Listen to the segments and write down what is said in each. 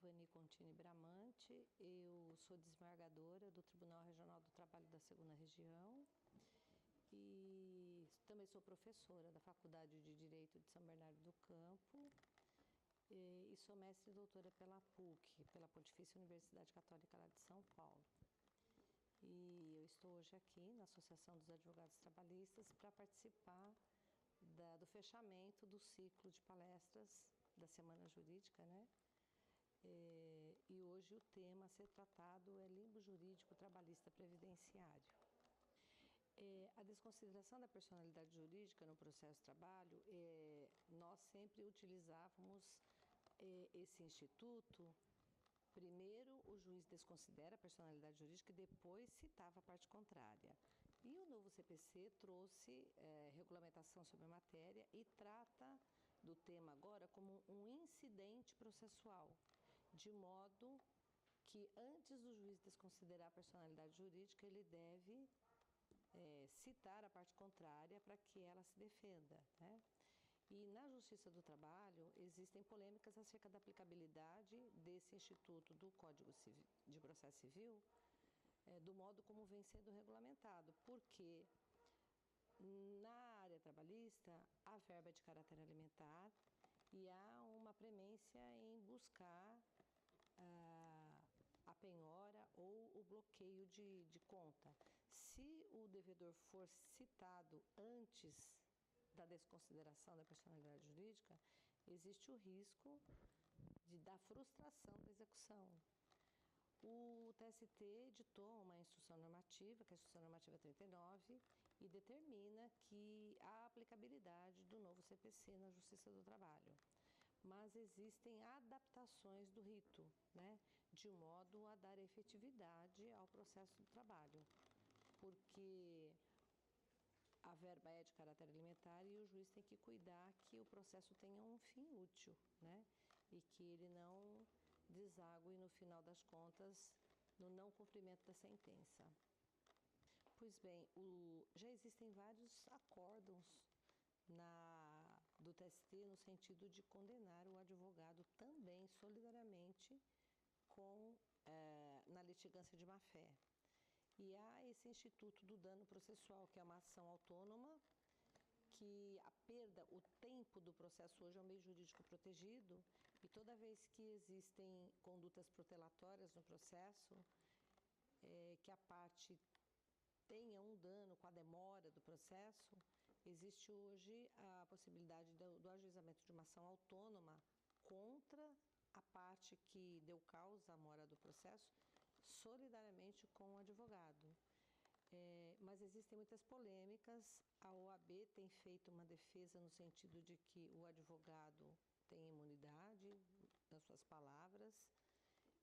Ivani Contini Bramante, eu sou desembargadora do Tribunal Regional do Trabalho da 2ª Região e também sou professora da Faculdade de Direito de São Bernardo do Campo e sou mestre e doutora pela PUC, pela Pontifícia Universidade Católica lá de São Paulo. E eu estou hoje aqui na Associação dos Advogados Trabalhistas para participar do fechamento do ciclo de palestras da Semana Jurídica, né? E hoje o tema a ser tratado é limbo jurídico trabalhista previdenciário. A desconsideração da personalidade jurídica no processo de trabalho, nós sempre utilizávamos esse instituto. Primeiro, o juiz desconsidera a personalidade jurídica e depois citava a parte contrária. E o novo CPC trouxe regulamentação sobre a matéria e trata do tema agora como um incidente processual, de modo que antes do juiz desconsiderar a personalidade jurídica, ele deve citar a parte contrária para que ela se defenda, né? E na Justiça do Trabalho existem polêmicas acerca da aplicabilidade desse instituto do Código de Processo Civil, do modo como vem sendo regulamentado, porque na área trabalhista a verba é de caráter alimentar e há uma premência em buscar a penhora ou o bloqueio de conta. Se o devedor for citado antes da desconsideração da personalidade jurídica, existe o risco da frustração da execução. O TST editou uma instrução normativa, que é a Instrução Normativa 39, e determina que há aplicabilidade do novo CPC na Justiça do Trabalho. Mas existem adaptações do rito, né, de modo a dar efetividade ao processo do trabalho, porque a verba é de caráter alimentar e o juiz tem que cuidar que o processo tenha um fim útil, né? E que ele não desague no final das contas no não cumprimento da sentença. Pois bem, já existem vários acórdãos do TST no sentido de condenar o advogado também solidariamente na litigância de má-fé. E há esse instituto do dano processual, que é uma ação autônoma, que o tempo do processo hoje é um meio jurídico protegido, e toda vez que existem condutas protelatórias no processo, que a parte tenha um dano com a demora do processo, existe hoje a possibilidade do ajuizamento de uma ação autônoma contra a parte que deu causa à mora do processo, solidariamente com o advogado. Mas existem muitas polêmicas. A OAB tem feito uma defesa no sentido de que o advogado tem imunidade nas suas palavras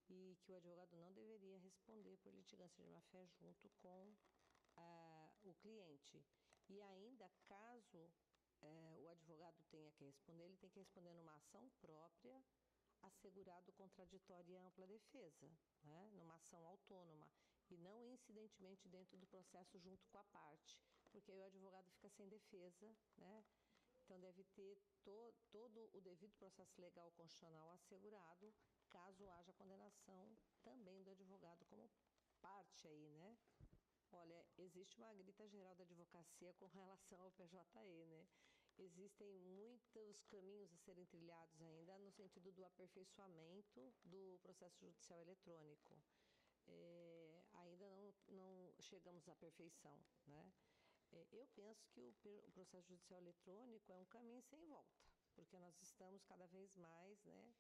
e que o advogado não deveria responder por litigância de má-fé junto com o cliente. E ainda, caso o advogado tenha que responder, ele tem que responder numa ação própria, assegurado contraditório e ampla defesa, né? Numa ação autônoma e não incidentemente dentro do processo junto com a parte, porque aí o advogado fica sem defesa, né? Então deve ter todo o devido processo legal constitucional assegurado, caso haja condenação também do advogado como parte aí, né? Olha, existe uma grita geral da advocacia com relação ao PJE, né? Existem muitos caminhos a serem trilhados ainda no sentido do aperfeiçoamento do processo judicial eletrônico. Ainda não chegamos à perfeição, né? Eu penso que o processo judicial eletrônico é um caminho sem volta, porque nós estamos cada vez mais, né,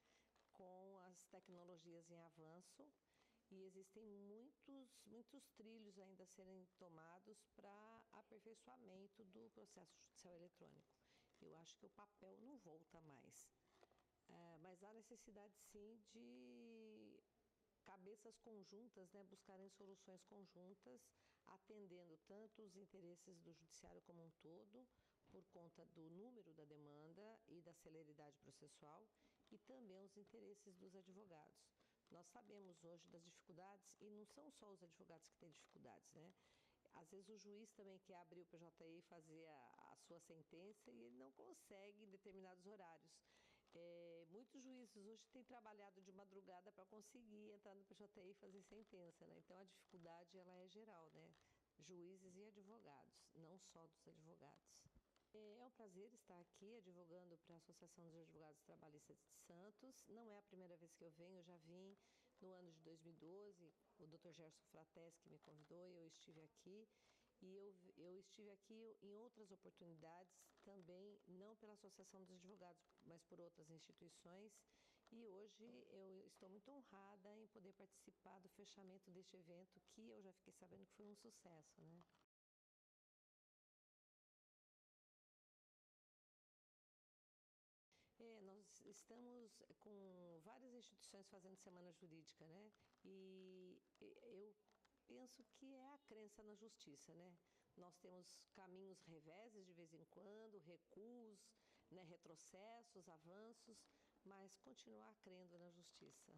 com as tecnologias em avanço, e existem muitos trilhos ainda a serem tomados para aperfeiçoamento do processo judicial eletrônico. Eu acho que o papel não volta mais, mas há necessidade sim de cabeças conjuntas, né, buscarem soluções conjuntas, atendendo tanto os interesses do judiciário como um todo, por conta do número da demanda e da celeridade processual, e também os interesses dos advogados. Nós sabemos hoje das dificuldades, e não são só os advogados que têm dificuldades, né? Às vezes o juiz também quer abrir o PJE e fazer a sua sentença e ele não consegue em determinados horários. Muitos juízes hoje têm trabalhado de madrugada para conseguir entrar no PJI e fazer sentença, né? Então a dificuldade ela é geral, né? Juízes e advogados, não só dos advogados. É um prazer estar aqui advogando para a Associação dos Advogados Trabalhistas de Santos. Não é a primeira vez que eu venho, eu já vim no ano de 2012, o Dr. Gerson Frates que me convidou, eu estive aqui. E eu estive aqui em outras oportunidades também, não pela Associação dos Advogados, mas por outras instituições. E hoje eu estou muito honrada em poder participar do fechamento deste evento, que eu já fiquei sabendo que foi um sucesso, né? Nós estamos com várias instituições fazendo semana jurídica, né? E eu penso que é a crença na justiça, né? Nós temos caminhos reveses de vez em quando, recuos, né? Retrocessos, avanços, mas continuar crendo na justiça.